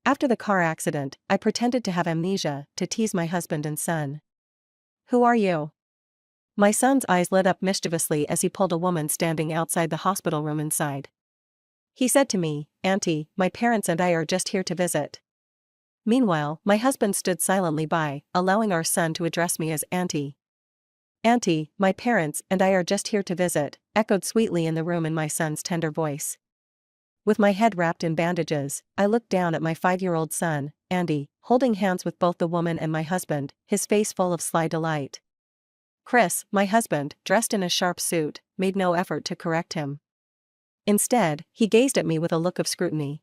After the car accident, I pretended to have amnesia to tease my husband and son. Who are you? My son's eyes lit up mischievously as he pulled a woman standing outside the hospital room inside. He said to me, "Auntie, my parents and I are just here to visit." Meanwhile, my husband stood silently by, allowing our son to address me as Auntie. "Auntie, my parents and I are just here to visit," echoed sweetly in the room in my son's tender voice. With my head wrapped in bandages, I looked down at my 5-year-old son, Andy, holding hands with both the woman and my husband, his face full of sly delight. Chris, my husband, dressed in a sharp suit, made no effort to correct him. Instead, he gazed at me with a look of scrutiny.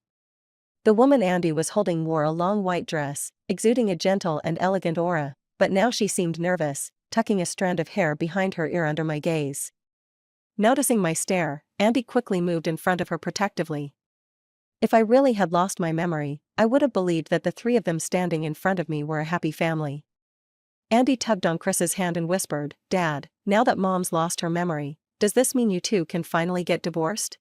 The woman Andy was holding wore a long white dress, exuding a gentle and elegant aura, but now she seemed nervous, tucking a strand of hair behind her ear under my gaze. Noticing my stare, Andy quickly moved in front of her protectively. If I really had lost my memory, I would have believed that the three of them standing in front of me were a happy family. Andy tugged on Chris's hand and whispered, "Dad, now that Mom's lost her memory, does this mean you two can finally get divorced?"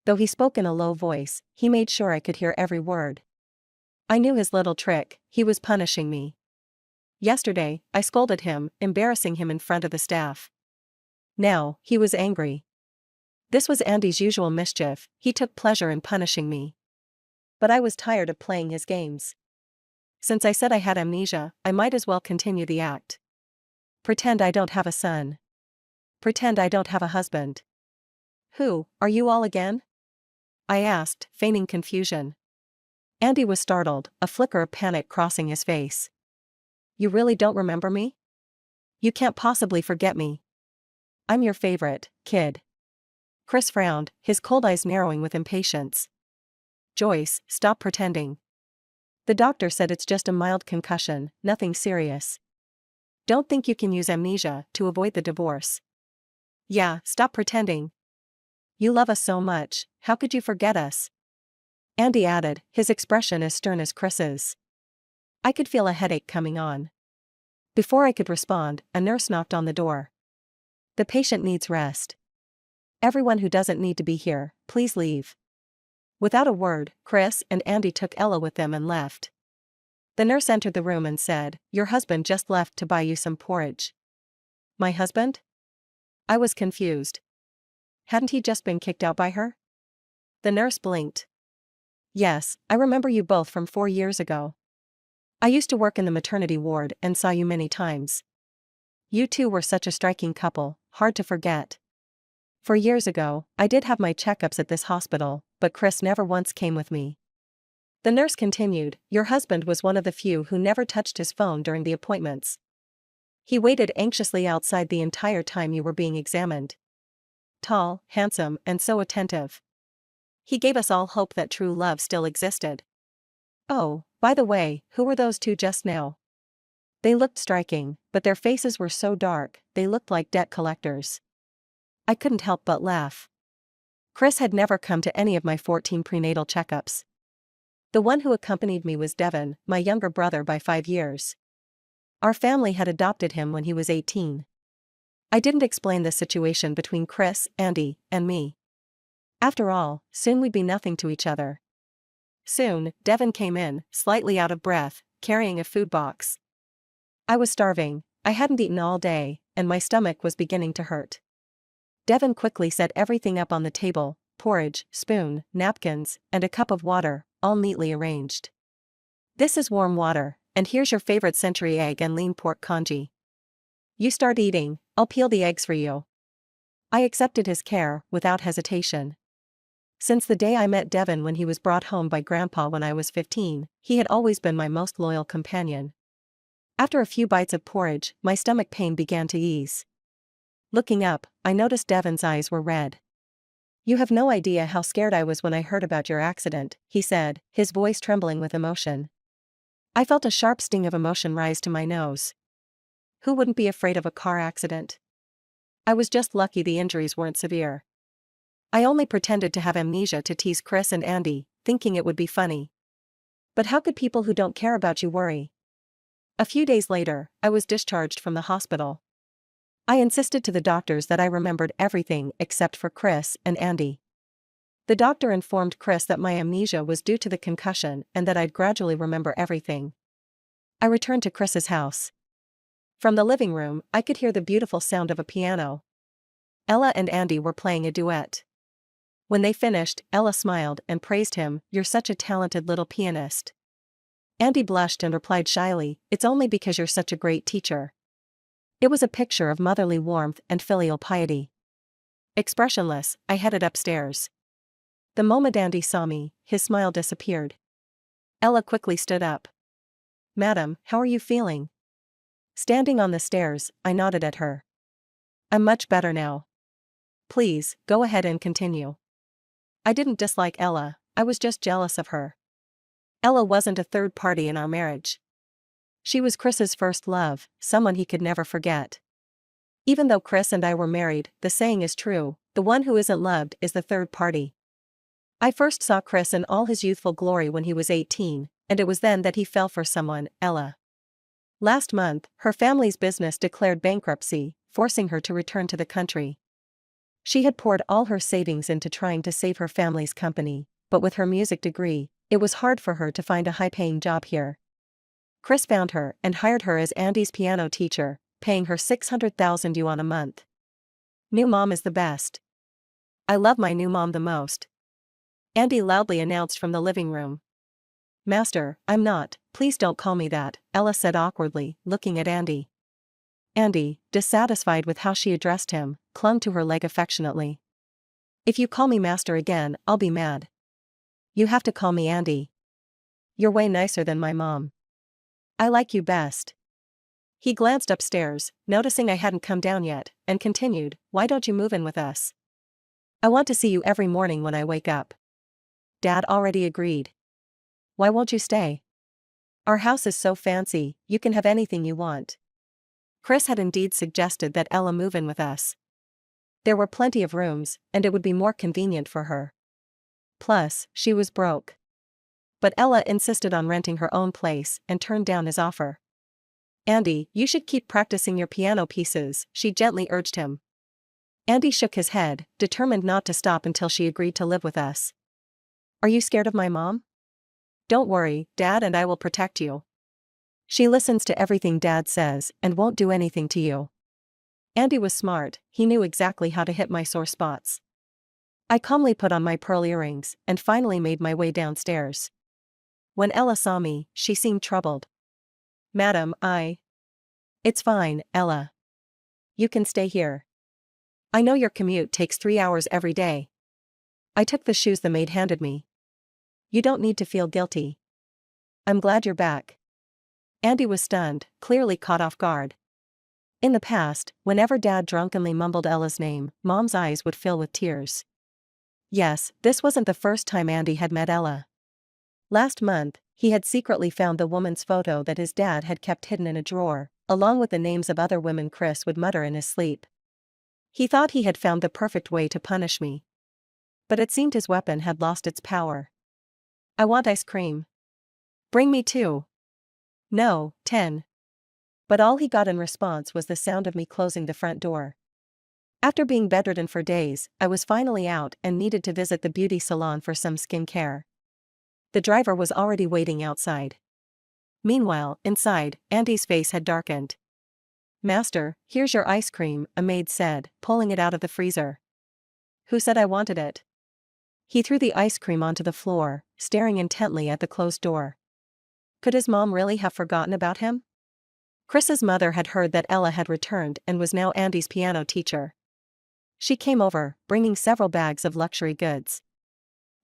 Though he spoke in a low voice, he made sure I could hear every word. I knew his little trick, he was punishing me. Yesterday, I scolded him, embarrassing him in front of the staff. Now, he was angry. This was Andy's usual mischief, he took pleasure in punishing me. But I was tired of playing his games. Since I said I had amnesia, I might as well continue the act. Pretend I don't have a son. Pretend I don't have a husband. "Who are you all again?" I asked, feigning confusion. Andy was startled, a flicker of panic crossing his face. "You really don't remember me? You can't possibly forget me. I'm your favorite, kid." Chris frowned, his cold eyes narrowing with impatience. "Joyce, stop pretending. The doctor said it's just a mild concussion, nothing serious. Don't think you can use amnesia to avoid the divorce. Yeah, stop pretending. You love us so much, how could you forget us?" Andy added, his expression as stern as Chris's. I could feel a headache coming on. Before I could respond, a nurse knocked on the door. "The patient needs rest. Everyone who doesn't need to be here, please leave." Without a word, Chris and Andy took Ella with them and left. The nurse entered the room and said, "Your husband just left to buy you some porridge." My husband? I was confused. Hadn't he just been kicked out by her? The nurse blinked. "Yes, I remember you both from 4 years ago. I used to work in the maternity ward and saw you many times. You two were such a striking couple, hard to forget. 4 years ago, I did have my checkups at this hospital, but Chris never once came with me." The nurse continued, "Your husband was one of the few who never touched his phone during the appointments. He waited anxiously outside the entire time you were being examined. Tall, handsome, and so attentive. He gave us all hope that true love still existed." "Oh, by the way, who were those two just now?" They looked striking, but their faces were so dark, they looked like debt collectors. I couldn't help but laugh. Chris had never come to any of my 14 prenatal checkups. The one who accompanied me was Devin, my younger brother by 5 years. Our family had adopted him when he was 18. I didn't explain the situation between Chris, Andy, and me. After all, soon we'd be nothing to each other. Soon, Devin came in, slightly out of breath, carrying a food box. I was starving, I hadn't eaten all day, and my stomach was beginning to hurt. Devin quickly set everything up on the table, porridge, spoon, napkins, and a cup of water, all neatly arranged. "This is warm water, and here's your favorite century egg and lean pork congee. You start eating, I'll peel the eggs for you." I accepted his care, without hesitation. Since the day I met Devin when he was brought home by Grandpa when I was 15, he had always been my most loyal companion. After a few bites of porridge, my stomach pain began to ease. Looking up, I noticed Devin's eyes were red. "You have no idea how scared I was when I heard about your accident," he said, his voice trembling with emotion. I felt a sharp sting of emotion rise to my nose. Who wouldn't be afraid of a car accident? I was just lucky the injuries weren't severe. I only pretended to have amnesia to tease Chris and Andy, thinking it would be funny. But how could people who don't care about you worry? A few days later, I was discharged from the hospital. I insisted to the doctors that I remembered everything except for Chris and Andy. The doctor informed Chris that my amnesia was due to the concussion and that I'd gradually remember everything. I returned to Chris's house. From the living room, I could hear the beautiful sound of a piano. Ella and Andy were playing a duet. When they finished, Ella smiled and praised him. "You're such a talented little pianist." Andy blushed and replied shyly, "It's only because you're such a great teacher." It was a picture of motherly warmth and filial piety. Expressionless, I headed upstairs. The moment Andy saw me, his smile disappeared. Ella quickly stood up. "Madam, how are you feeling?" Standing on the stairs, I nodded at her. "I'm much better now. Please, go ahead and continue." I didn't dislike Ella, I was just jealous of her. Ella wasn't a third party in our marriage. She was Chris's first love, someone he could never forget. Even though Chris and I were married, the saying is true, the one who isn't loved is the third party. I first saw Chris in all his youthful glory when he was 18, and it was then that he fell for someone, Ella. Last month, her family's business declared bankruptcy, forcing her to return to the country. She had poured all her savings into trying to save her family's company, but with her music degree, it was hard for her to find a high-paying job here. Chris found her and hired her as Andy's piano teacher, paying her 600,000 yuan a month. New mom is the best. I love my new mom the most. Andy loudly announced from the living room. "Master, I'm not, please don't call me that," Ella said awkwardly, looking at Andy. Andy, dissatisfied with how she addressed him, clung to her leg affectionately. "If you call me master again, I'll be mad. You have to call me Andy. You're way nicer than my mom. I like you best." He glanced upstairs, noticing I hadn't come down yet, and continued, "Why don't you move in with us? I want to see you every morning when I wake up." Dad already agreed. "Why won't you stay? Our house is so fancy, you can have anything you want." Chris had indeed suggested that Ella move in with us. There were plenty of rooms, and it would be more convenient for her. Plus, she was broke. But Ella insisted on renting her own place and turned down his offer. "Andy, you should keep practicing your piano pieces," she gently urged him. Andy shook his head, determined not to stop until she agreed to live with us. "Are you scared of my mom?" "Don't worry, Dad and I will protect you. She listens to everything Dad says and won't do anything to you." Andy was smart, he knew exactly how to hit my sore spots. I calmly put on my pearl earrings and finally made my way downstairs. When Ella saw me, she seemed troubled. "Madam, It's fine, Ella. You can stay here. I know your commute takes 3 hours every day." I took the shoes the maid handed me. "You don't need to feel guilty. I'm glad you're back." Andy was stunned, clearly caught off guard. In the past, whenever Dad drunkenly mumbled Ella's name, Mom's eyes would fill with tears. Yes, this wasn't the first time Andy had met Ella. Last month, he had secretly found the woman's photo that his dad had kept hidden in a drawer, along with the names of other women Chris would mutter in his sleep. He thought he had found the perfect way to punish me. But it seemed his weapon had lost its power. "I want ice cream." "Bring me 2. "No, 10. But all he got in response was the sound of me closing the front door. After being bedridden for days, I was finally out and needed to visit the beauty salon for some skin care. The driver was already waiting outside. Meanwhile, inside, Andy's face had darkened. "Master, here's your ice cream," a maid said, pulling it out of the freezer. "Who said I wanted it?" He threw the ice cream onto the floor, staring intently at the closed door. Could his mom really have forgotten about him? Chris's mother had heard that Ella had returned and was now Andy's piano teacher. She came over, bringing several bags of luxury goods.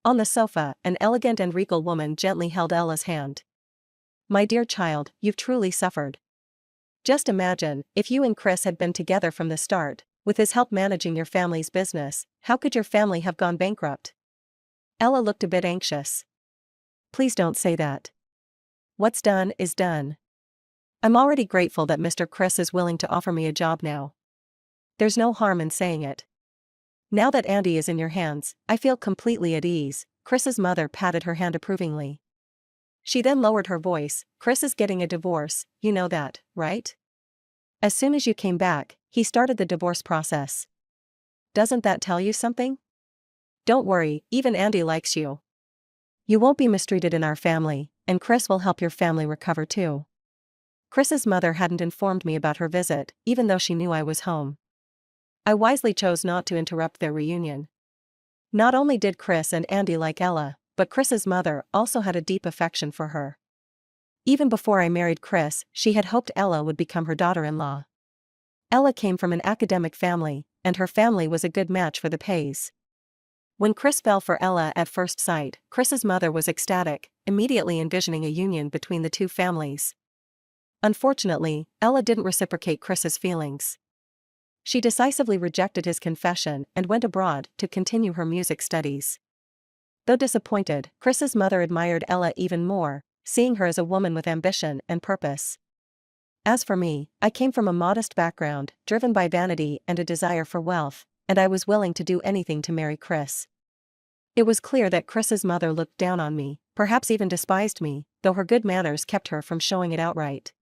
On the sofa, an elegant and regal woman gently held Ella's hand. "My dear child, you've truly suffered. Just imagine, if you and Chris had been together from the start, with his help managing your family's business, how could your family have gone bankrupt?" Ella looked a bit anxious. "Please don't say that. What's done is done. I'm already grateful that Mr. Chris is willing to offer me a job now. There's no harm in saying it. Now that Andy is in your hands, I feel completely at ease." Chris's mother patted her hand approvingly. She then lowered her voice. "Chris is getting a divorce, you know that, right? As soon as you came back, he started the divorce process. Doesn't that tell you something?" Don't worry, even Andy likes you. You won't be mistreated in our family, and Chris will help your family recover too. Chris's mother hadn't informed me about her visit, even though she knew I was home. I wisely chose not to interrupt their reunion. Not only did Chris and Andy like Ella, but Chris's mother also had a deep affection for her. Even before I married Chris, she had hoped Ella would become her daughter-in-law. Ella came from an academic family, and her family was a good match for the Pays. When Chris fell for Ella at first sight, Chris's mother was ecstatic, immediately envisioning a union between the two families. Unfortunately, Ella didn't reciprocate Chris's feelings. She decisively rejected his confession and went abroad to continue her music studies. Though disappointed, Chris's mother admired Ella even more, seeing her as a woman with ambition and purpose. As for me, I came from a modest background, driven by vanity and a desire for wealth, and I was willing to do anything to marry Chris. It was clear that Chris's mother looked down on me, perhaps even despised me, though her good manners kept her from showing it outright.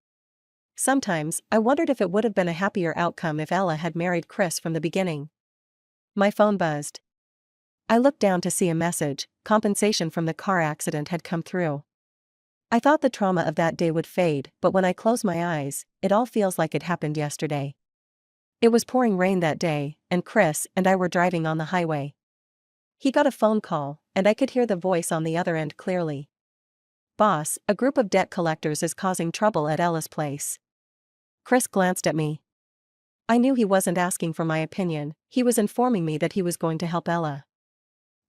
Sometimes, I wondered if it would have been a happier outcome if Ella had married Chris from the beginning. My phone buzzed. I looked down to see a message: compensation from the car accident had come through. I thought the trauma of that day would fade, but when I close my eyes, it all feels like it happened yesterday. It was pouring rain that day, and Chris and I were driving on the highway. He got a phone call, and I could hear the voice on the other end clearly. "Boss, a group of debt collectors is causing trouble at Ella's place." Chris glanced at me. I knew he wasn't asking for my opinion, he was informing me that he was going to help Ella.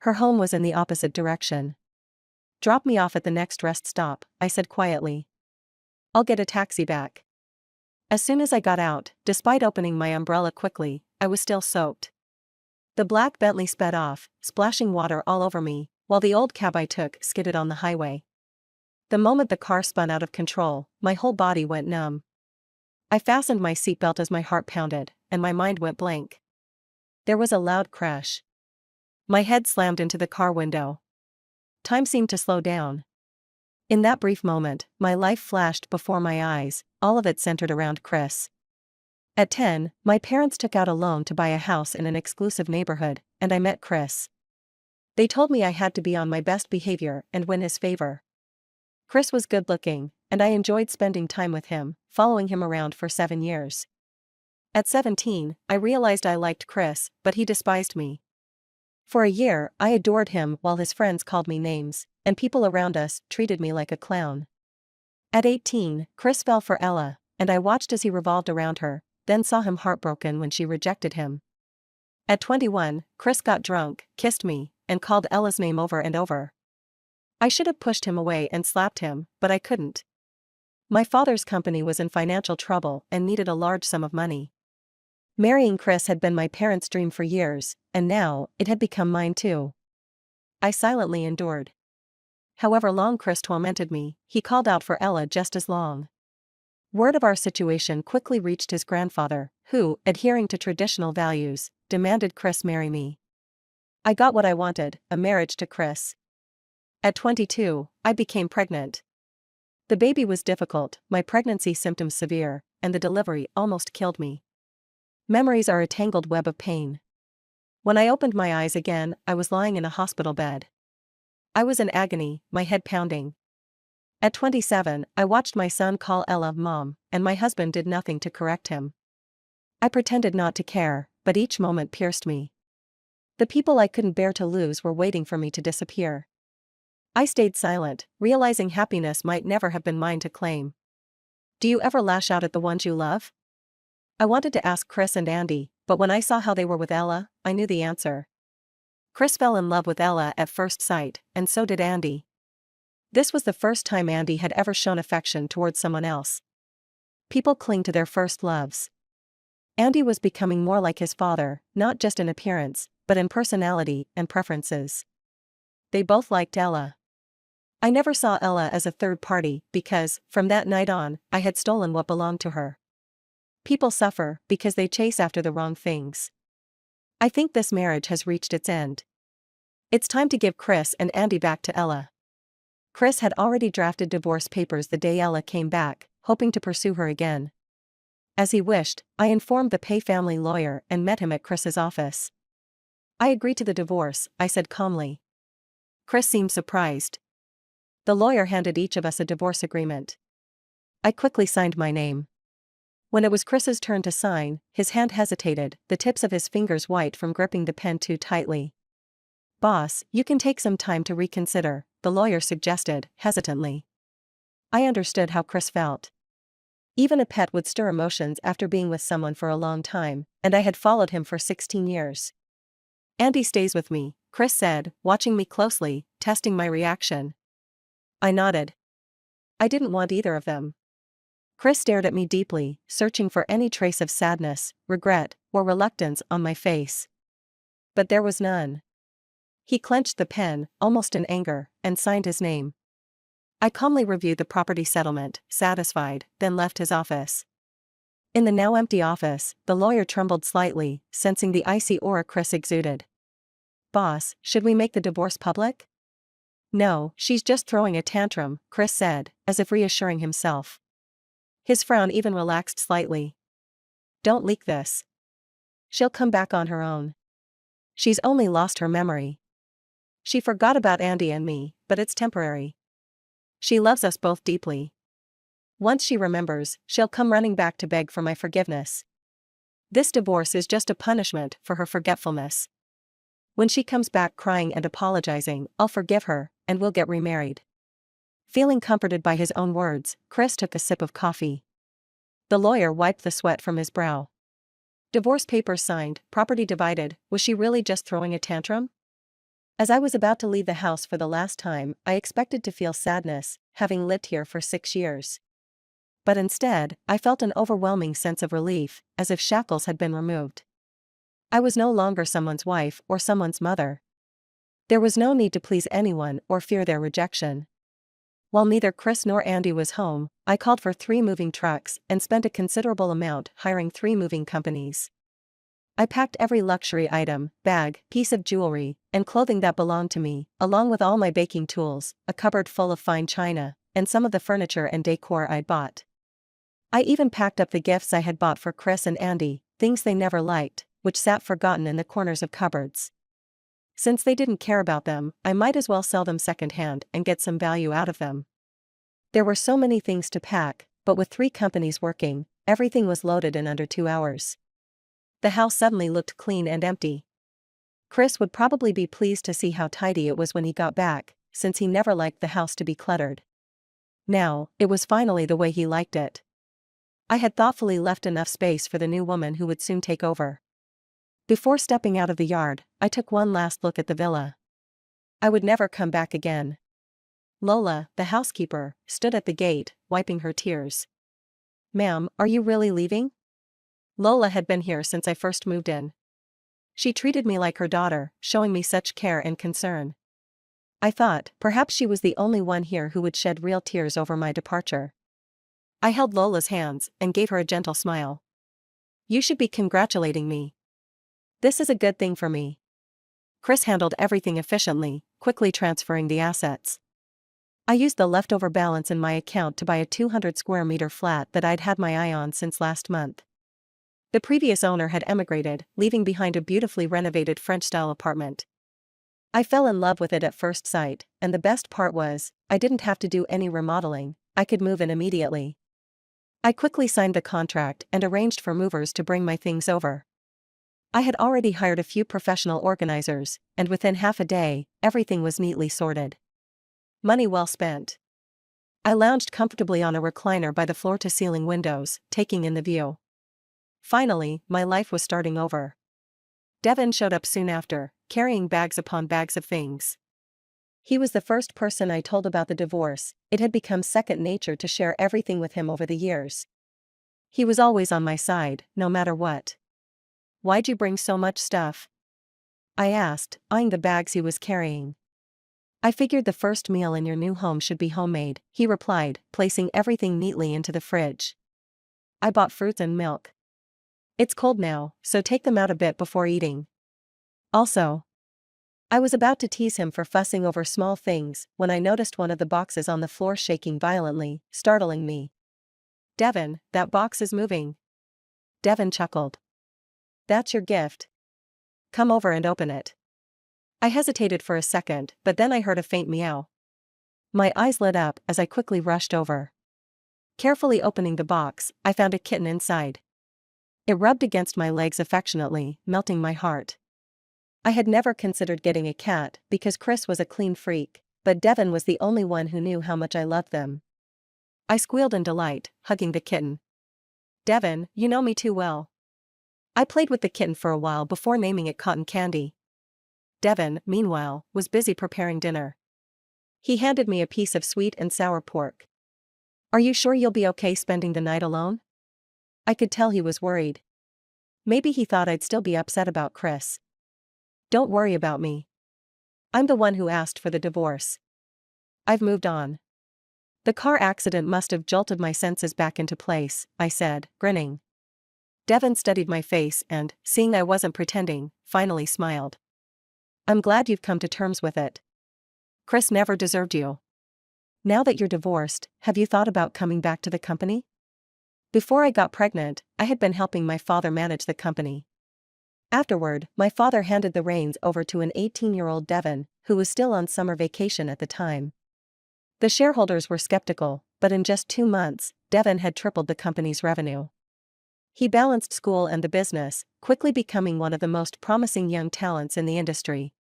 Her home was in the opposite direction. "Drop me off at the next rest stop," I said quietly. "I'll get a taxi back." As soon as I got out, despite opening my umbrella quickly, I was still soaked. The black Bentley sped off, splashing water all over me, while the old cab I took skidded on the highway. The moment the car spun out of control, my whole body went numb. I fastened my seatbelt as my heart pounded, and my mind went blank. There was a loud crash. My head slammed into the car window. Time seemed to slow down. In that brief moment, my life flashed before my eyes, all of it centered around Chris. At 10, my parents took out a loan to buy a house in an exclusive neighborhood, and I met Chris. They told me I had to be on my best behavior and win his favor. Chris was good-looking, and I enjoyed spending time with him, following him around for 7 years. At 17, I realized I liked Chris, but he despised me. For a year, I adored him while his friends called me names, and people around us treated me like a clown. At 18, Chris fell for Ella, and I watched as he revolved around her, then saw him heartbroken when she rejected him. At 21, Chris got drunk, kissed me, and called Ella's name over and over. I should have pushed him away and slapped him, but I couldn't. My father's company was in financial trouble and needed a large sum of money. Marrying Chris had been my parents' dream for years, and now, it had become mine too. I silently endured. However long Chris tormented me, he called out for Ella just as long. Word of our situation quickly reached his grandfather, who, adhering to traditional values, demanded Chris marry me. I got what I wanted, a marriage to Chris. At 22, I became pregnant. The baby was difficult, my pregnancy symptoms severe, and the delivery almost killed me. Memories are a tangled web of pain. When I opened my eyes again, I was lying in a hospital bed. I was in agony, my head pounding. At 27, I watched my son call Ella Mom, and my husband did nothing to correct him. I pretended not to care, but each moment pierced me. The people I couldn't bear to lose were waiting for me to disappear. I stayed silent, realizing happiness might never have been mine to claim. Do you ever lash out at the ones you love? I wanted to ask Chris and Andy, but when I saw how they were with Ella, I knew the answer. Chris fell in love with Ella at first sight, and so did Andy. This was the first time Andy had ever shown affection towards someone else. People cling to their first loves. Andy was becoming more like his father, not just in appearance, but in personality and preferences. They both liked Ella. I never saw Ella as a third party because, from that night on, I had stolen what belonged to her. People suffer because they chase after the wrong things. I think this marriage has reached its end. It's time to give Chris and Andy back to Ella. Chris had already drafted divorce papers the day Ella came back, hoping to pursue her again. As he wished, I informed the Pay family lawyer and met him at Chris's office. I agree to the divorce, I said calmly. Chris seemed surprised. The lawyer handed each of us a divorce agreement. I quickly signed my name. When it was Chris's turn to sign, his hand hesitated, the tips of his fingers white from gripping the pen too tightly. Boss, you can take some time to reconsider, the lawyer suggested, hesitantly. I understood how Chris felt. Even a pet would stir emotions after being with someone for a long time, and I had followed him for 16 years. Andy stays with me, Chris said, watching me closely, testing my reaction. I nodded. I didn't want either of them. Chris stared at me deeply, searching for any trace of sadness, regret, or reluctance on my face. But there was none. He clenched the pen, almost in anger, and signed his name. I calmly reviewed the property settlement, satisfied, then left his office. In the now empty office, the lawyer trembled slightly, sensing the icy aura Chris exuded. Boss, should we make the divorce public? No, she's just throwing a tantrum, Chris said, as if reassuring himself. His frown even relaxed slightly. Don't leak this. She'll come back on her own. She's only lost her memory. She forgot about Andy and me, but it's temporary. She loves us both deeply. Once she remembers, she'll come running back to beg for my forgiveness. This divorce is just a punishment for her forgetfulness. When she comes back crying and apologizing, I'll forgive her, and we'll get remarried. Feeling comforted by his own words, Chris took a sip of coffee. The lawyer wiped the sweat from his brow. Divorce papers signed, property divided, was she really just throwing a tantrum? As I was about to leave the house for the last time, I expected to feel sadness, having lived here for 6 years. But instead, I felt an overwhelming sense of relief, as if shackles had been removed. I was no longer someone's wife or someone's mother. There was no need to please anyone or fear their rejection. While neither Chris nor Andy was home, I called for 3 moving trucks and spent a considerable amount hiring 3 moving companies. I packed every luxury item, bag, piece of jewelry, and clothing that belonged to me, along with all my baking tools, a cupboard full of fine china, and some of the furniture and decor I'd bought. I even packed up the gifts I had bought for Chris and Andy, things they never liked, which sat forgotten in the corners of cupboards. Since they didn't care about them, I might as well sell them secondhand and get some value out of them. There were so many things to pack, but with 3 companies working, everything was loaded in under 2 hours. The house suddenly looked clean and empty. Chris would probably be pleased to see how tidy it was when he got back, since he never liked the house to be cluttered. Now, it was finally the way he liked it. I had thoughtfully left enough space for the new woman who would soon take over. Before stepping out of the yard, I took one last look at the villa. I would never come back again. Lola, the housekeeper, stood at the gate, wiping her tears. "Ma'am, are you really leaving?" Lola had been here since I first moved in. She treated me like her daughter, showing me such care and concern. I thought, perhaps she was the only one here who would shed real tears over my departure. I held Lola's hands and gave her a gentle smile. "You should be congratulating me. This is a good thing for me." Chris handled everything efficiently, quickly transferring the assets. I used the leftover balance in my account to buy a 200 square meter flat that I'd had my eye on since last month. The previous owner had emigrated, leaving behind a beautifully renovated French-style apartment. I fell in love with it at first sight, and the best part was, I didn't have to do any remodeling, I could move in immediately. I quickly signed the contract and arranged for movers to bring my things over. I had already hired a few professional organizers, and within half a day, everything was neatly sorted. Money well spent. I lounged comfortably on a recliner by the floor-to-ceiling windows, taking in the view. Finally, my life was starting over. Devin showed up soon after, carrying bags upon bags of things. He was the first person I told about the divorce. It had become second nature to share everything with him over the years. He was always on my side, no matter what. "Why'd you bring so much stuff?" I asked, eyeing the bags he was carrying. "I figured the first meal in your new home should be homemade," he replied, placing everything neatly into the fridge. "I bought fruits and milk. It's cold now, so take them out a bit before eating. Also," I was about to tease him for fussing over small things when I noticed one of the boxes on the floor shaking violently, startling me. "Devin, that box is moving." Devin chuckled. "That's your gift. Come over and open it. I hesitated for a second, but then I heard a faint meow. My eyes lit up as I quickly rushed over. Carefully opening the box, I found a kitten inside. It rubbed against my legs affectionately, melting my heart. I had never considered getting a cat because Chris was a clean freak, but Devin was the only one who knew how much I loved them. I squealed in delight, hugging the kitten. Devin, you know me too well. I played with the kitten for a while before naming it Cotton Candy. Devin, meanwhile, was busy preparing dinner. He handed me a piece of sweet and sour pork. Are you sure you'll be okay spending the night alone? I could tell he was worried. Maybe he thought I'd still be upset about Chris. Don't worry about me. I'm the one who asked for the divorce. I've moved on. The car accident must have jolted my senses back into place, I said, grinning. Devin studied my face and, seeing I wasn't pretending, finally smiled. I'm glad you've come to terms with it. Chris never deserved you. Now that you're divorced, have you thought about coming back to the company? Before I got pregnant, I had been helping my father manage the company. Afterward, my father handed the reins over to an 18-year-old Devin, who was still on summer vacation at the time. The shareholders were skeptical, but in just 2 months, Devin had tripled the company's revenue. He balanced school and the business, quickly becoming one of the most promising young talents in the industry.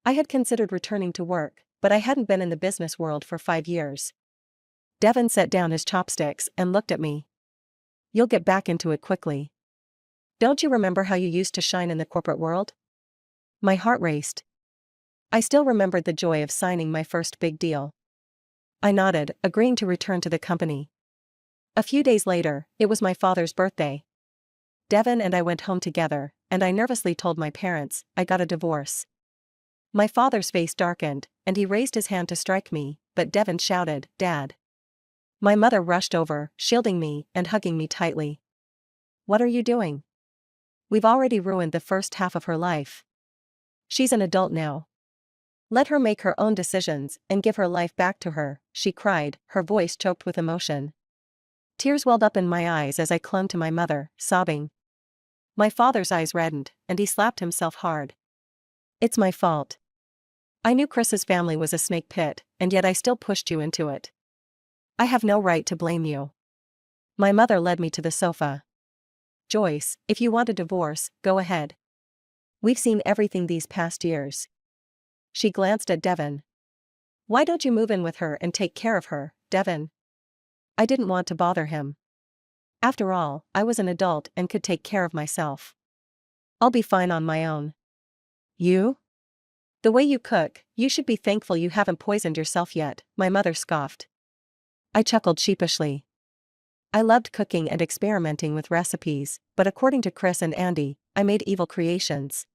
I had considered returning to work, but I hadn't been in the business world for 5 years. Devin set down his chopsticks and looked at me. You'll get back into it quickly. Don't you remember how you used to shine in the corporate world? My heart raced. I still remembered the joy of signing my first big deal. I nodded, agreeing to return to the company. A few days later, it was my father's birthday. Devin and I went home together, and I nervously told my parents, I got a divorce. My father's face darkened, and he raised his hand to strike me, but Devin shouted, Dad. My mother rushed over, shielding me and hugging me tightly. What are you doing? We've already ruined the first half of her life. She's an adult now. Let her make her own decisions and give her life back to her, she cried, her voice choked with emotion. Tears welled up in my eyes as I clung to my mother, sobbing. My father's eyes reddened, and he slapped himself hard. It's my fault. I knew Chris's family was a snake pit, and yet I still pushed you into it. I have no right to blame you. My mother led me to the sofa. Joyce, if you want a divorce, go ahead. We've seen everything these past years. She glanced at Devin. Why don't you move in with her and take care of her, Devin? I didn't want to bother him. After all, I was an adult and could take care of myself. I'll be fine on my own. You? The way you cook, you should be thankful you haven't poisoned yourself yet, my mother scoffed. I chuckled sheepishly. I loved cooking and experimenting with recipes, but according to Chris and Andy, I made evil creations.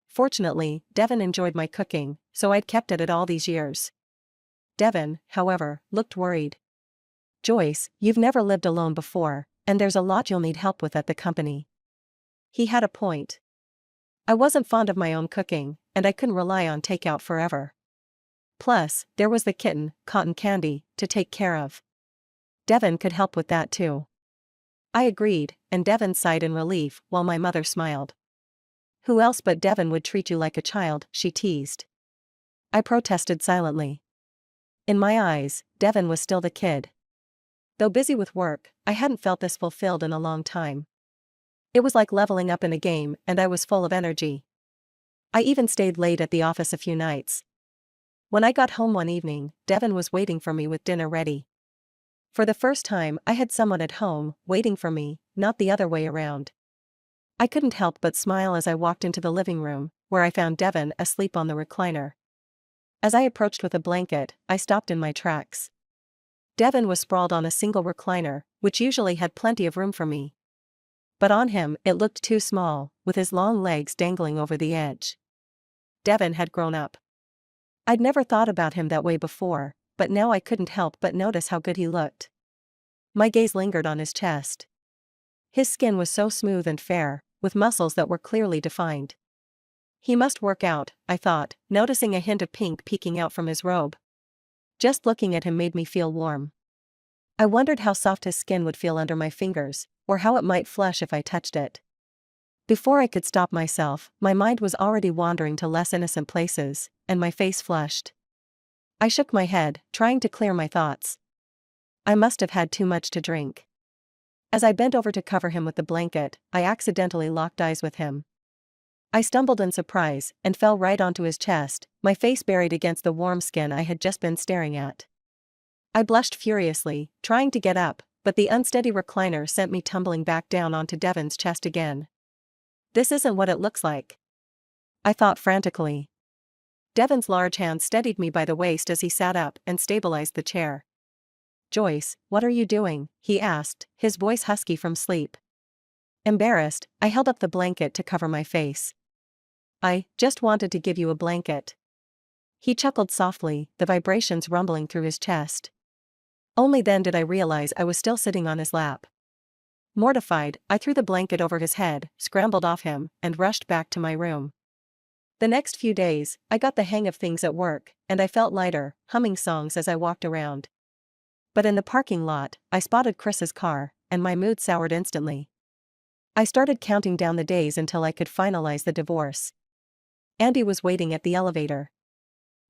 Fortunately, Devin enjoyed my cooking, so I'd kept at it all these years. Devin, however, looked worried. Joyce, you've never lived alone before, and there's a lot you'll need help with at the company. He had a point. I wasn't fond of my own cooking, and I couldn't rely on takeout forever. Plus, there was the kitten, Cotton Candy, to take care of. Devin could help with that too. I agreed, and Devin sighed in relief while my mother smiled. Who else but Devin would treat you like a child, she teased. I protested silently. In my eyes, Devin was still the kid. Though busy with work, I hadn't felt this fulfilled in a long time. It was like leveling up in a game, and I was full of energy. I even stayed late at the office a few nights. When I got home one evening, Devin was waiting for me with dinner ready. For the first time, I had someone at home, waiting for me, not the other way around. I couldn't help but smile as I walked into the living room, where I found Devin asleep on the recliner. As I approached with a blanket, I stopped in my tracks. Devin was sprawled on a single recliner, which usually had plenty of room for me. But on him, it looked too small, with his long legs dangling over the edge. Devin had grown up. I'd never thought about him that way before, but now I couldn't help but notice how good he looked. My gaze lingered on his chest. His skin was so smooth and fair, with muscles that were clearly defined. He must work out, I thought, noticing a hint of pink peeking out from his robe. Just looking at him made me feel warm. I wondered how soft his skin would feel under my fingers, or how it might flush if I touched it. Before I could stop myself, my mind was already wandering to less innocent places, and my face flushed. I shook my head, trying to clear my thoughts. I must have had too much to drink. As I bent over to cover him with the blanket, I accidentally locked eyes with him. I stumbled in surprise and fell right onto his chest, my face buried against the warm skin I had just been staring at. I blushed furiously, trying to get up, but the unsteady recliner sent me tumbling back down onto Devon's chest again. This isn't what it looks like, I thought frantically. Devon's large hand steadied me by the waist as he sat up and stabilized the chair. Joyce, what are you doing? He asked, his voice husky from sleep. Embarrassed, I held up the blanket to cover my face. I just wanted to give you a blanket. He chuckled softly, the vibrations rumbling through his chest. Only then did I realize I was still sitting on his lap. Mortified, I threw the blanket over his head, scrambled off him, and rushed back to my room. The next few days, I got the hang of things at work, and I felt lighter, humming songs as I walked around. But in the parking lot, I spotted Chris's car, and my mood soured instantly. I started counting down the days until I could finalize the divorce. Andy was waiting at the elevator.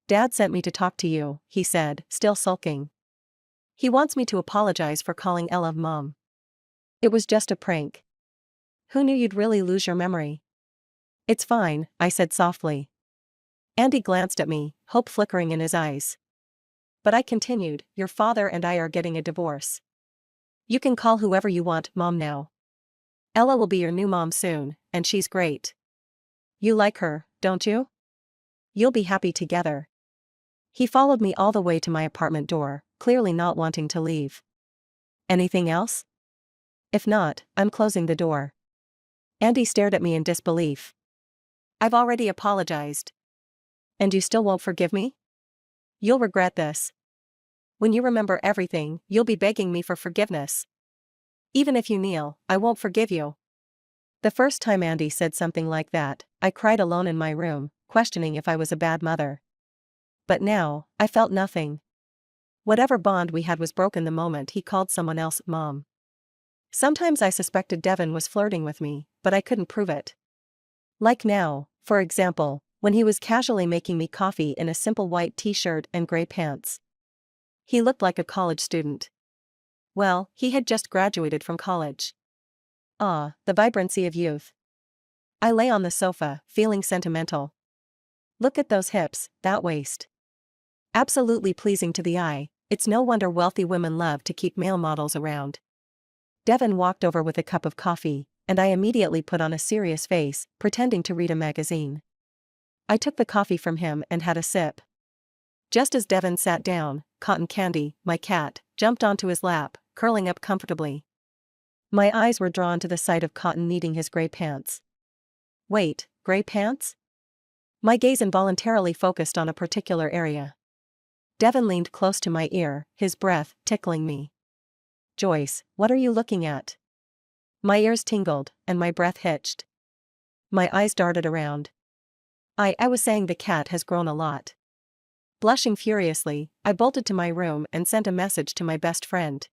Dad sent me to talk to you, he said, still sulking. He wants me to apologize for calling Ella Mom. It was just a prank. Who knew you'd really lose your memory? It's fine, I said softly. Andy glanced at me, hope flickering in his eyes. But I continued, your father and I are getting a divorce. You can call whoever you want Mom now. Ella will be your new mom soon, and she's great. You like her, don't you? You'll be happy together. He followed me all the way to my apartment door, clearly not wanting to leave. Anything else? If not, I'm closing the door. Andy stared at me in disbelief. I've already apologized. And you still won't forgive me? You'll regret this. When you remember everything, you'll be begging me for forgiveness. Even if you kneel, I won't forgive you. The first time Andy said something like that, I cried alone in my room, questioning if I was a bad mother. But now, I felt nothing. Whatever bond we had was broken the moment he called someone else Mom. Sometimes I suspected Devon was flirting with me, but I couldn't prove it. Like now, for example, when he was casually making me coffee in a simple white t-shirt and gray pants. He looked like a college student. Well, he had just graduated from college. Ah, the vibrancy of youth. I lay on the sofa, feeling sentimental. Look at those hips, that waist. Absolutely pleasing to the eye, it's no wonder wealthy women love to keep male models around. Devon walked over with a cup of coffee, and I immediately put on a serious face, pretending to read a magazine. I took the coffee from him and had a sip. Just as Devon sat down, Cotton Candy, my cat, jumped onto his lap, curling up comfortably. My eyes were drawn to the sight of Cotton kneading his gray pants. Wait, gray pants? My gaze involuntarily focused on a particular area. Devon leaned close to my ear, his breath tickling me. Joyce, what are you looking at? My ears tingled, and my breath hitched. My eyes darted around. I was saying the cat has grown a lot. Blushing furiously, I bolted to my room and sent a message to my best friend.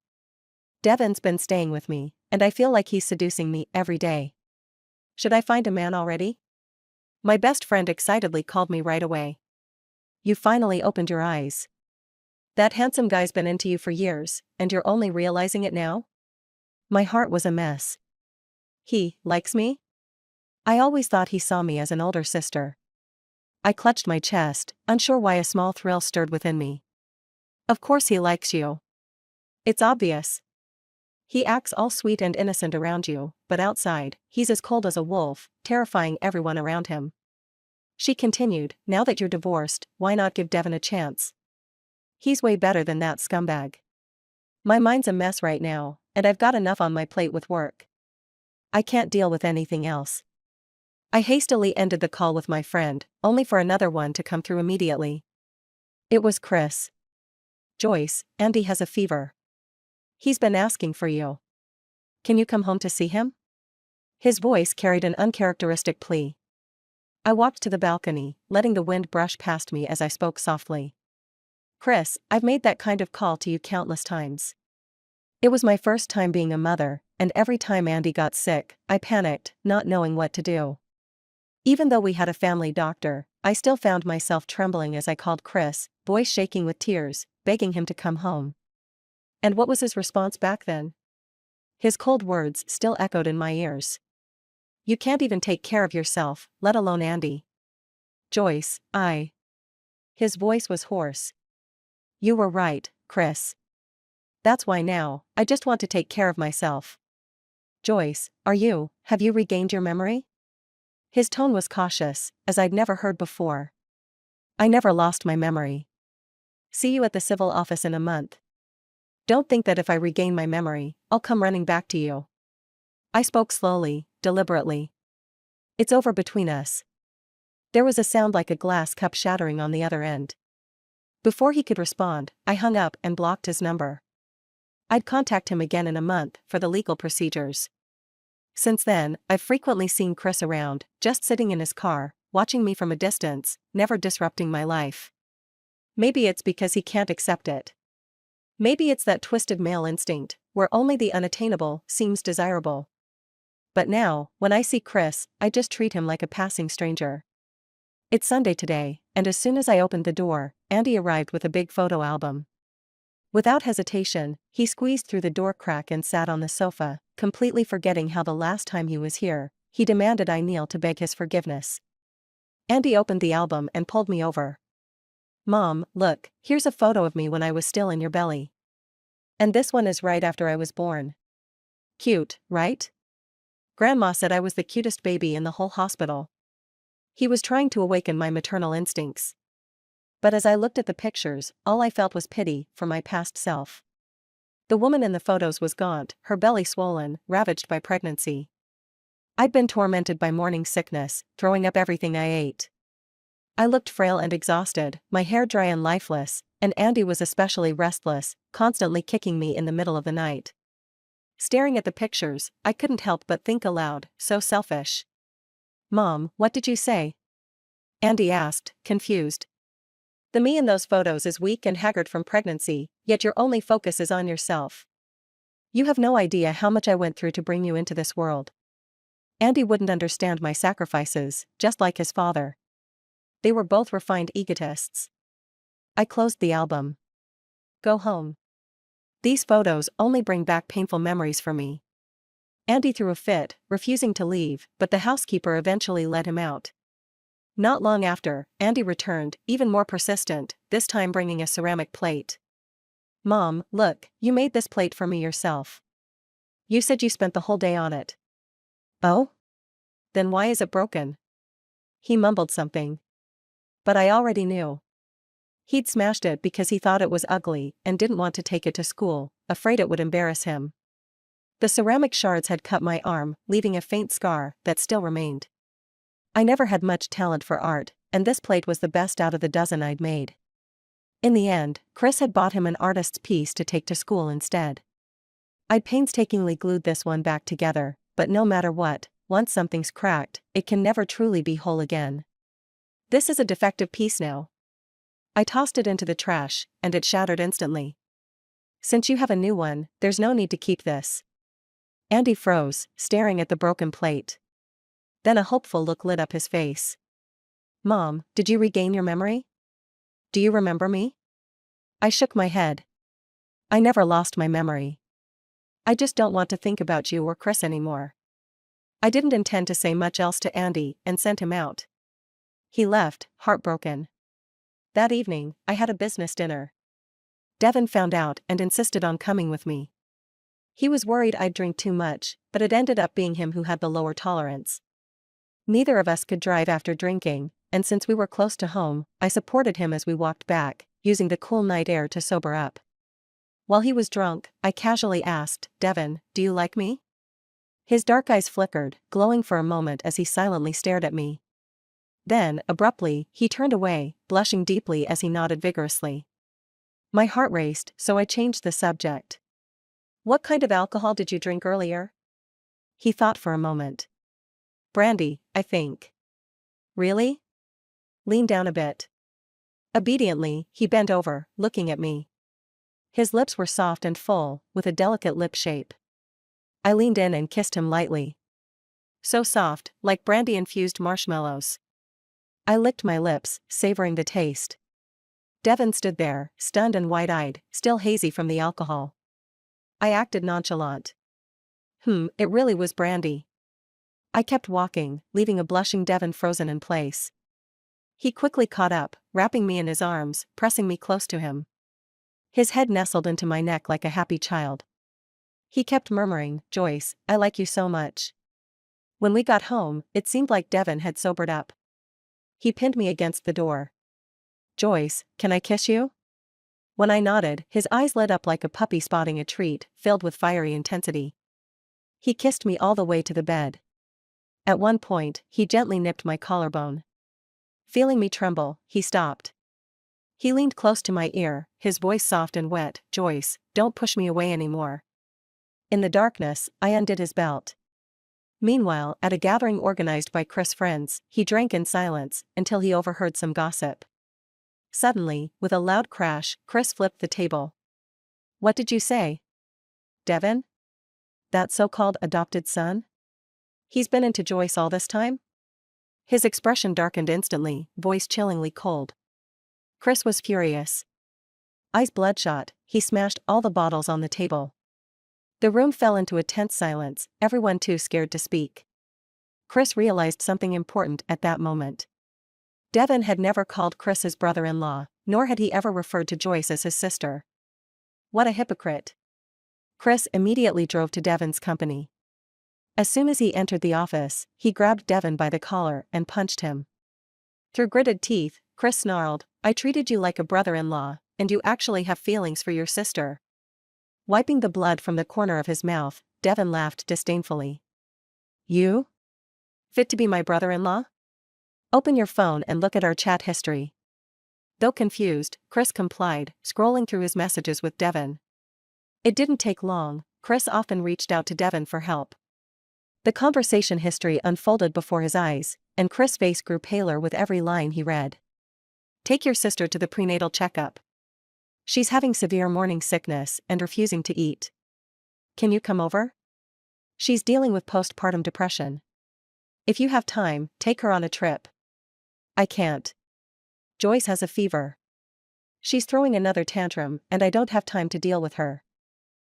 Devon's been staying with me, and I feel like he's seducing me every day. Should I find a man already? My best friend excitedly called me right away. You finally opened your eyes. That handsome guy's been into you for years, and you're only realizing it now? My heart was a mess. He likes me? I always thought he saw me as an older sister. I clutched my chest, unsure why a small thrill stirred within me. Of course he likes you. It's obvious. He acts all sweet and innocent around you, but outside, he's as cold as a wolf, terrifying everyone around him. She continued, now that you're divorced, why not give Devon a chance? He's way better than that scumbag. My mind's a mess right now, and I've got enough on my plate with work. I can't deal with anything else. I hastily ended the call with my friend, only for another one to come through immediately. It was Chris. Joyce, Andy has a fever. He's been asking for you. Can you come home to see him? His voice carried an uncharacteristic plea. I walked to the balcony, letting the wind brush past me as I spoke softly. Chris, I've made that kind of call to you countless times. It was my first time being a mother, and every time Andy got sick, I panicked, not knowing what to do. Even though we had a family doctor, I still found myself trembling as I called Chris, voice shaking with tears, begging him to come home. And what was his response back then? His cold words still echoed in my ears. "You can't even take care of yourself, let alone Andy." "Joyce, His voice was hoarse. "You were right, Chris. That's why now, I just want to take care of myself." "Joyce, have you regained your memory?" His tone was cautious, as I'd never heard before. "I never lost my memory. See you at the civil office in a month. Don't think that if I regain my memory, I'll come running back to you." I spoke slowly, deliberately. "It's over between us." There was a sound like a glass cup shattering on the other end. Before he could respond, I hung up and blocked his number. I'd contact him again in a month for the legal procedures. Since then, I've frequently seen Chris around, just sitting in his car, watching me from a distance, never disrupting my life. Maybe it's because he can't accept it. Maybe it's that twisted male instinct, where only the unattainable seems desirable. But now, when I see Chris, I just treat him like a passing stranger. It's Sunday today, and as soon as I opened the door, Andy arrived with a big photo album. Without hesitation, he squeezed through the door crack and sat on the sofa, completely forgetting how the last time he was here, he demanded I kneel to beg his forgiveness. Andy opened the album and pulled me over. "Mom, look, here's a photo of me when I was still in your belly. And this one is right after I was born. Cute, right? Grandma said I was the cutest baby in the whole hospital." He was trying to awaken my maternal instincts. But as I looked at the pictures, all I felt was pity for my past self. The woman in the photos was gaunt, her belly swollen, ravaged by pregnancy. I'd been tormented by morning sickness, throwing up everything I ate. I looked frail and exhausted, my hair dry and lifeless, and Andy was especially restless, constantly kicking me in the middle of the night. Staring at the pictures, I couldn't help but think aloud, so selfish. "Mom, what did you say?" Andy asked, confused. "The me in those photos is weak and haggard from pregnancy, yet your only focus is on yourself. You have no idea how much I went through to bring you into this world." Andy wouldn't understand my sacrifices, just like his father. They were both refined egotists. I closed the album. "Go home. These photos only bring back painful memories for me." Andy threw a fit, refusing to leave, but the housekeeper eventually let him out. Not long after, Andy returned, even more persistent, this time bringing a ceramic plate. "Mom, look, you made this plate for me yourself. You said you spent the whole day on it." "Oh? Then why is it broken?" He mumbled something. But I already knew. He'd smashed it because he thought it was ugly and didn't want to take it to school, afraid it would embarrass him. The ceramic shards had cut my arm, leaving a faint scar that still remained. I never had much talent for art, and this plate was the best out of the dozen I'd made. In the end, Chris had bought him an artist's piece to take to school instead. I'd painstakingly glued this one back together, but no matter what, once something's cracked, it can never truly be whole again. "This is a defective piece now." I tossed it into the trash, and it shattered instantly. "Since you have a new one, there's no need to keep this." Andy froze, staring at the broken plate. Then a hopeful look lit up his face. "Mom, did you regain your memory? Do you remember me?" I shook my head. "I never lost my memory. I just don't want to think about you or Chris anymore." I didn't intend to say much else to Andy and sent him out. He left, heartbroken. That evening, I had a business dinner. Devin found out and insisted on coming with me. He was worried I'd drink too much, but it ended up being him who had the lower tolerance. Neither of us could drive after drinking, and since we were close to home, I supported him as we walked back, using the cool night air to sober up. While he was drunk, I casually asked, "Devin, do you like me?" His dark eyes flickered, glowing for a moment as he silently stared at me. Then, abruptly, he turned away, blushing deeply as he nodded vigorously. My heart raced, so I changed the subject. "What kind of alcohol did you drink earlier?" He thought for a moment. "Brandy, I think." "Really?" "Lean down a bit." Obediently, he bent over, looking at me. His lips were soft and full, with a delicate lip shape. I leaned in and kissed him lightly. So soft, like brandy-infused marshmallows. I licked my lips, savoring the taste. Devon stood there, stunned and wide-eyed, still hazy from the alcohol. I acted nonchalant. It really was brandy. I kept walking, leaving a blushing Devon frozen in place. He quickly caught up, wrapping me in his arms, pressing me close to him. His head nestled into my neck like a happy child. He kept murmuring, "Joyce, I like you so much." When we got home, it seemed like Devon had sobered up. He pinned me against the door. "Joyce, can I kiss you?" When I nodded, his eyes lit up like a puppy spotting a treat, filled with fiery intensity. He kissed me all the way to the bed. At one point, he gently nipped my collarbone. Feeling me tremble, he stopped. He leaned close to my ear, his voice soft and wet. "Joyce, don't push me away anymore." In the darkness, I undid his belt. Meanwhile, at a gathering organized by Chris' friends, he drank in silence, until he overheard some gossip. Suddenly, with a loud crash, Chris flipped the table. "What did you say? Devon? That so-called adopted son? He's been into Joyce all this time?" His expression darkened instantly, voice chillingly cold. Chris was furious. Eyes bloodshot, he smashed all the bottles on the table. The room fell into a tense silence, everyone too scared to speak. Chris realized something important at that moment. Devon had never called Chris his brother-in-law, nor had he ever referred to Joyce as his sister. What a hypocrite. Chris immediately drove to Devon's company. As soon as he entered the office, he grabbed Devon by the collar and punched him. Through gritted teeth, Chris snarled, "I treated you like a brother-in-law, and you actually have feelings for your sister." Wiping the blood from the corner of his mouth, Devon laughed disdainfully. "You? Fit to be my brother-in-law? Open your phone and look at our chat history." Though confused, Chris complied, scrolling through his messages with Devon. It didn't take long, Chris often reached out to Devon for help. The conversation history unfolded before his eyes, and Chris' face grew paler with every line he read. "Take your sister to the prenatal checkup. She's having severe morning sickness and refusing to eat. Can you come over? She's dealing with postpartum depression. If you have time, take her on a trip." "I can't. Joyce has a fever. She's throwing another tantrum and I don't have time to deal with her."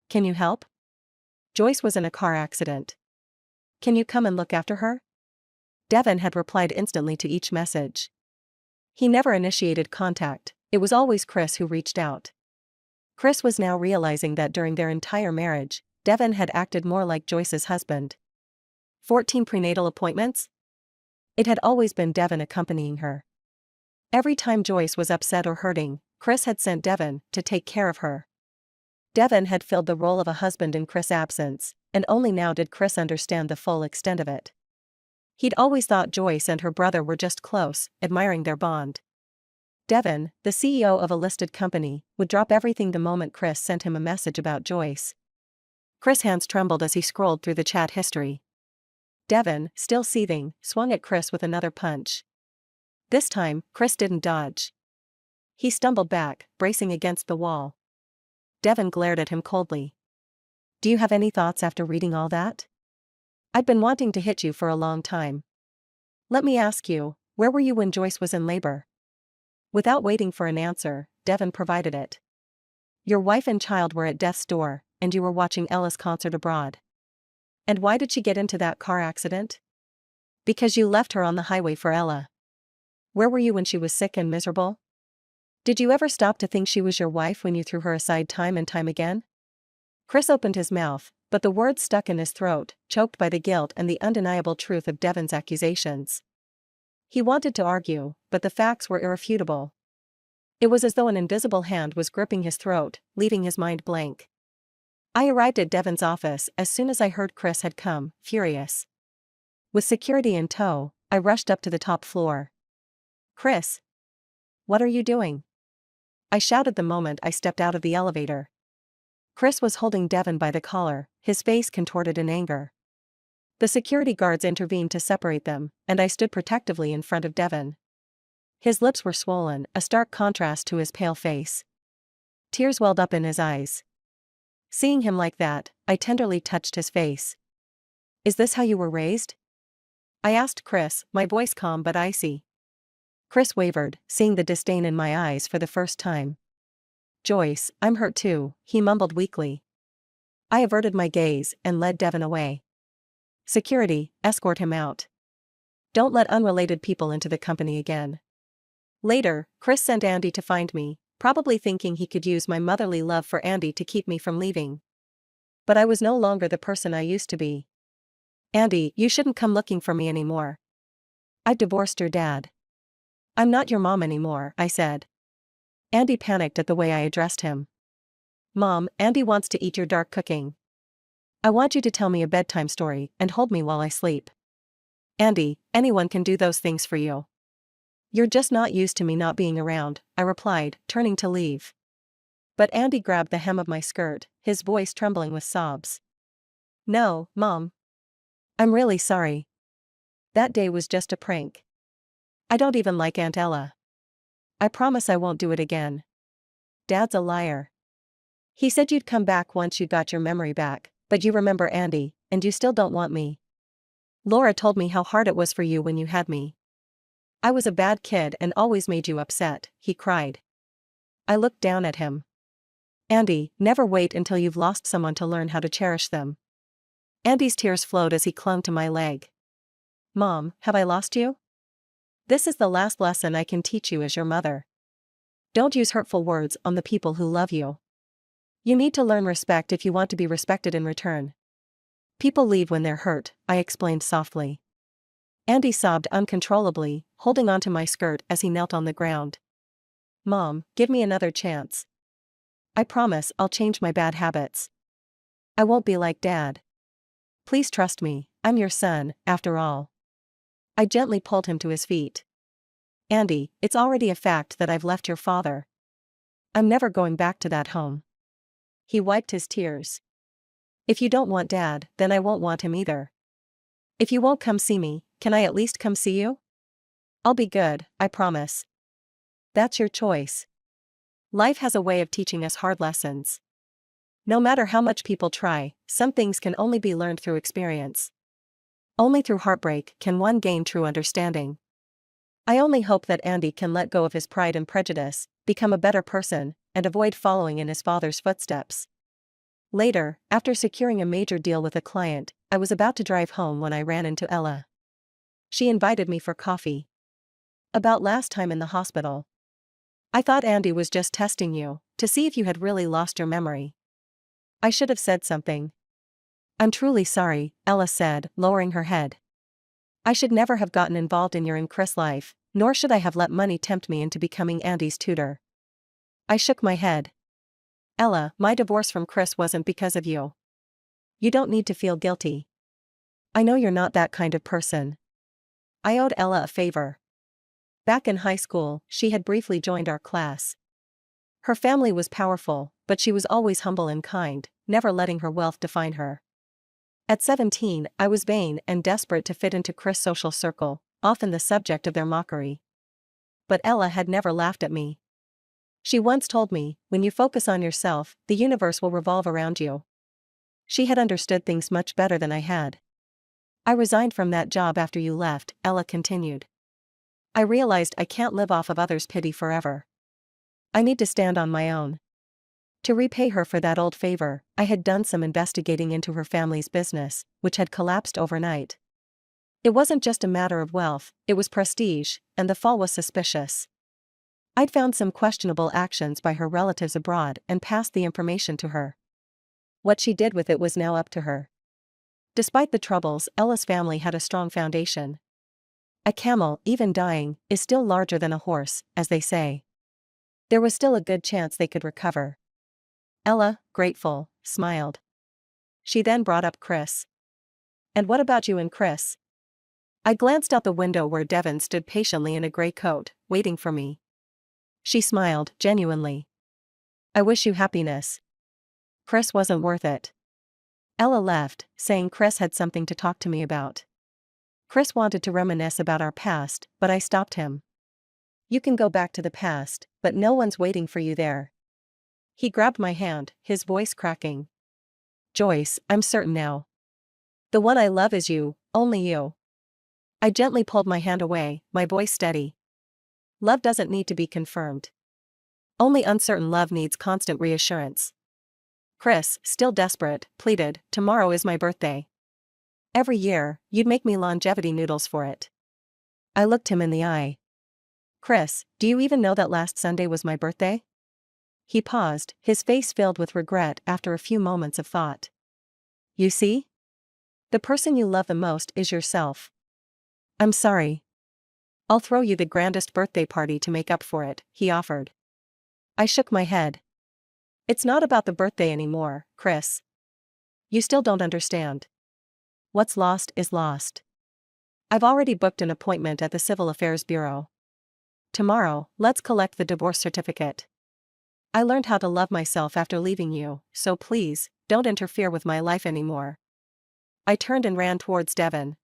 "Can you help? Joyce was in a car accident. Can you come and look after her?" Devon had replied instantly to each message. He never initiated contact, it was always Chris who reached out. Chris was now realizing that during their entire marriage, Devon had acted more like Joyce's husband. 14 prenatal appointments? It had always been Devon accompanying her. Every time Joyce was upset or hurting, Chris had sent Devon to take care of her. Devon had filled the role of a husband in Chris' absence, and only now did Chris understand the full extent of it. He'd always thought Joyce and her brother were just close, admiring their bond. Devon, the CEO of a listed company, would drop everything the moment Chris sent him a message about Joyce. Chris' hands trembled as he scrolled through the chat history. Devon, still seething, swung at Chris with another punch. This time, Chris didn't dodge. He stumbled back, bracing against the wall. Devon glared at him coldly. "Do you have any thoughts after reading all that? I've been wanting to hit you for a long time. Let me ask you, where were you when Joyce was in labor?" Without waiting for an answer, Devon provided it. "Your wife and child were at death's door, and you were watching Ella's concert abroad. And why did she get into that car accident? Because you left her on the highway for Ella. Where were you when she was sick and miserable? Did you ever stop to think she was your wife when you threw her aside time and time again?" Chris opened his mouth, but the words stuck in his throat, choked by the guilt and the undeniable truth of Devon's accusations. He wanted to argue, but the facts were irrefutable. It was as though an invisible hand was gripping his throat, leaving his mind blank. I arrived at Devon's office as soon as I heard Chris had come, furious. With security in tow, I rushed up to the top floor. "Chris! What are you doing?" I shouted the moment I stepped out of the elevator. Chris was holding Devon by the collar, his face contorted in anger. The security guards intervened to separate them, and I stood protectively in front of Devon. His lips were swollen, a stark contrast to his pale face. Tears welled up in his eyes. Seeing him like that, I tenderly touched his face. Is this how you were raised? I asked Chris, my voice calm but icy. Chris wavered, seeing the disdain in my eyes for the first time. Joyce, I'm hurt too, he mumbled weakly. I averted my gaze and led Devin away. Security, escort him out. Don't let unrelated people into the company again. Later, Chris sent Andy to find me, probably thinking he could use my motherly love for Andy to keep me from leaving. But I was no longer the person I used to be. Andy, you shouldn't come looking for me anymore. I divorced your dad. I'm not your mom anymore, I said. Andy panicked at the way I addressed him. Mom, Andy wants to eat your dark cooking. I want you to tell me a bedtime story and hold me while I sleep. Andy, anyone can do those things for you. You're just not used to me not being around, I replied, turning to leave. But Andy grabbed the hem of my skirt, his voice trembling with sobs. No, Mom. I'm really sorry. That day was just a prank. I don't even like Aunt Ella. I promise I won't do it again. Dad's a liar. He said you'd come back once you got your memory back, but you remember Andy, and you still don't want me. Laura told me how hard it was for you when you had me. I was a bad kid and always made you upset, he cried. I looked down at him. Andy, never wait until you've lost someone to learn how to cherish them. Andy's tears flowed as he clung to my leg. Mom, have I lost you? This is the last lesson I can teach you as your mother. Don't use hurtful words on the people who love you. You need to learn respect if you want to be respected in return. People leave when they're hurt, I explained softly. Andy sobbed uncontrollably, holding onto my skirt as he knelt on the ground. Mom, give me another chance. I promise I'll change my bad habits. I won't be like Dad. Please trust me, I'm your son, after all. I gently pulled him to his feet. Andy, it's already a fact that I've left your father. I'm never going back to that home. He wiped his tears. If you don't want Dad, then I won't want him either. If you won't come see me, can I at least come see you? I'll be good, I promise. That's your choice. Life has a way of teaching us hard lessons. No matter how much people try, some things can only be learned through experience. Only through heartbreak can one gain true understanding. I only hope that Andy can let go of his pride and prejudice, become a better person, and avoid following in his father's footsteps. Later, after securing a major deal with a client, I was about to drive home when I ran into Ella. She invited me for coffee. About last time in the hospital. I thought Andy was just testing you, to see if you had really lost your memory. I should have said something. I'm truly sorry, Ella said, lowering her head. I should never have gotten involved in your and Chris' life, nor should I have let money tempt me into becoming Andy's tutor. I shook my head. Ella, my divorce from Chris wasn't because of you. You don't need to feel guilty. I know you're not that kind of person. I owed Ella a favor. Back in high school, she had briefly joined our class. Her family was powerful, but she was always humble and kind, never letting her wealth define her. At 17, I was vain and desperate to fit into Chris' social circle, often the subject of their mockery. But Ella had never laughed at me. She once told me, when you focus on yourself, the universe will revolve around you. She had understood things much better than I had. I resigned from that job after you left, Ella continued. I realized I can't live off of others' pity forever. I need to stand on my own. To repay her for that old favor, I had done some investigating into her family's business, which had collapsed overnight. It wasn't just a matter of wealth, it was prestige, and the fall was suspicious. I'd found some questionable actions by her relatives abroad and passed the information to her. What she did with it was now up to her. Despite the troubles, Ella's family had a strong foundation. A camel, even dying, is still larger than a horse, as they say. There was still a good chance they could recover. Ella, grateful, smiled. She then brought up Chris. And what about you and Chris? I glanced out the window where Devin stood patiently in a gray coat, waiting for me. She smiled, genuinely. I wish you happiness. Chris wasn't worth it. Ella left, saying Chris had something to talk to me about. Chris wanted to reminisce about our past, but I stopped him. You can go back to the past, but no one's waiting for you there. He grabbed my hand, his voice cracking. Joyce, I'm certain now. The one I love is you, only you. I gently pulled my hand away, my voice steady. Love doesn't need to be confirmed. Only uncertain love needs constant reassurance. Chris, still desperate, pleaded, tomorrow is my birthday. Every year, you'd make me longevity noodles for it. I looked him in the eye. Chris, do you even know that last Sunday was my birthday? He paused, his face filled with regret after a few moments of thought. You see? The person you love the most is yourself. I'm sorry. I'll throw you the grandest birthday party to make up for it, he offered. I shook my head. It's not about the birthday anymore, Chris. You still don't understand. What's lost is lost. I've already booked an appointment at the Civil Affairs Bureau. Tomorrow, let's collect the divorce certificate. I learned how to love myself after leaving you, so please, don't interfere with my life anymore. I turned and ran towards Devon.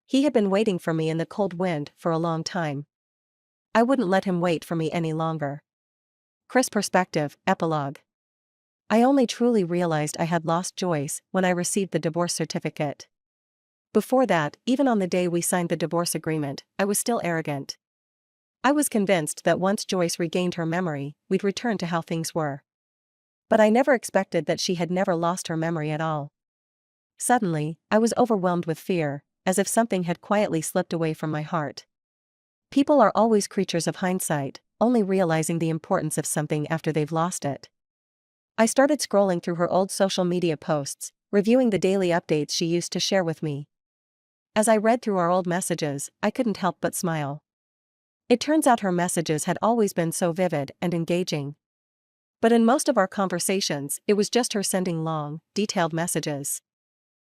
He had been waiting for me in the cold wind for a long time. I wouldn't let him wait for me any longer. Chris Perspective, Epilogue. I only truly realized I had lost Joyce when I received the divorce certificate. Before that, even on the day we signed the divorce agreement, I was still arrogant. I was convinced that once Joyce regained her memory, we'd return to how things were. But I never expected that she had never lost her memory at all. Suddenly, I was overwhelmed with fear, as if something had quietly slipped away from my heart. People are always creatures of hindsight, only realizing the importance of something after they've lost it. I started scrolling through her old social media posts, reviewing the daily updates she used to share with me. As I read through our old messages, I couldn't help but smile. It turns out her messages had always been so vivid and engaging. But in most of our conversations, it was just her sending long, detailed messages.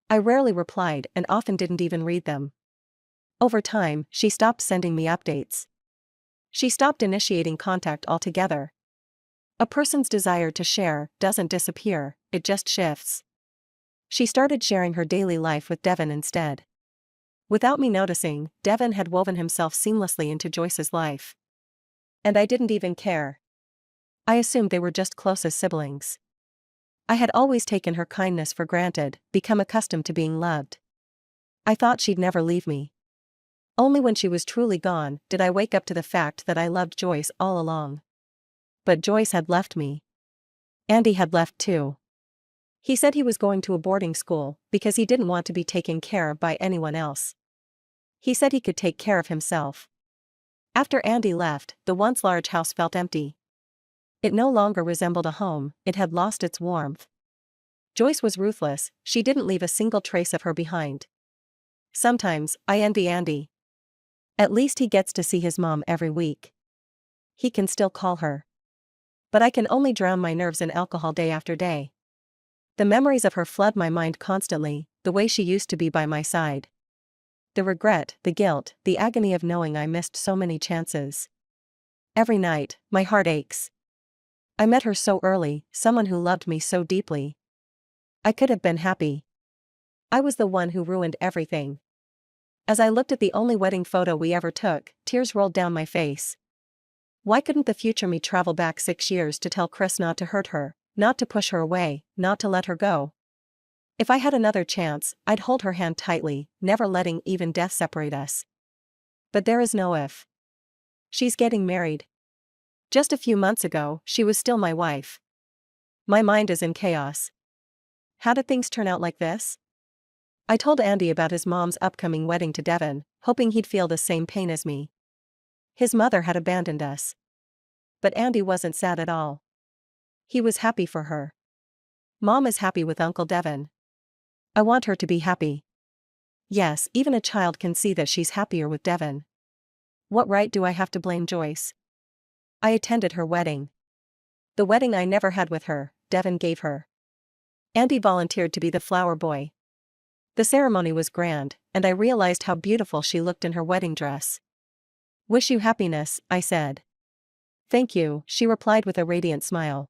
I rarely replied and often didn't even read them. Over time, she stopped sending me updates. She stopped initiating contact altogether. A person's desire to share doesn't disappear, it just shifts. She started sharing her daily life with Devon instead. Without me noticing, Devon had woven himself seamlessly into Joyce's life. And I didn't even care. I assumed they were just close as siblings. I had always taken her kindness for granted, become accustomed to being loved. I thought she'd never leave me. Only when she was truly gone did I wake up to the fact that I loved Joyce all along. But Joyce had left me. Andy had left too. He said he was going to a boarding school because he didn't want to be taken care of by anyone else. He said he could take care of himself. After Andy left, the once large house felt empty. It no longer resembled a home, it had lost its warmth. Joyce was ruthless, she didn't leave a single trace of her behind. Sometimes, I envy Andy. At least he gets to see his mom every week. He can still call her. But I can only drown my nerves in alcohol day after day. The memories of her flood my mind constantly, the way she used to be by my side. The regret, the guilt, the agony of knowing I missed so many chances. Every night, my heart aches. I met her so early, someone who loved me so deeply. I could have been happy. I was the one who ruined everything. As I looked at the only wedding photo we ever took, tears rolled down my face. Why couldn't the future me travel back 6 years to tell Chris not to hurt her, not to push her away, not to let her go? If I had another chance, I'd hold her hand tightly, never letting even death separate us. But there is no if. She's getting married. Just a few months ago, she was still my wife. My mind is in chaos. How did things turn out like this? I told Andy about his mom's upcoming wedding to Devon, hoping he'd feel the same pain as me. His mother had abandoned us. But Andy wasn't sad at all. He was happy for her. Mom is happy with Uncle Devon. I want her to be happy. Yes, even a child can see that she's happier with Devon. What right do I have to blame Joyce? I attended her wedding. The wedding I never had with her, Devon gave her. Andy volunteered to be the flower boy. The ceremony was grand, and I realized how beautiful she looked in her wedding dress. Wish you happiness, I said. Thank you, she replied with a radiant smile.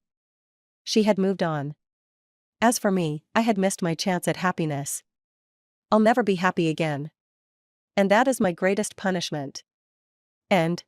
She had moved on. As for me, I had missed my chance at happiness. I'll never be happy again. And that is my greatest punishment. End.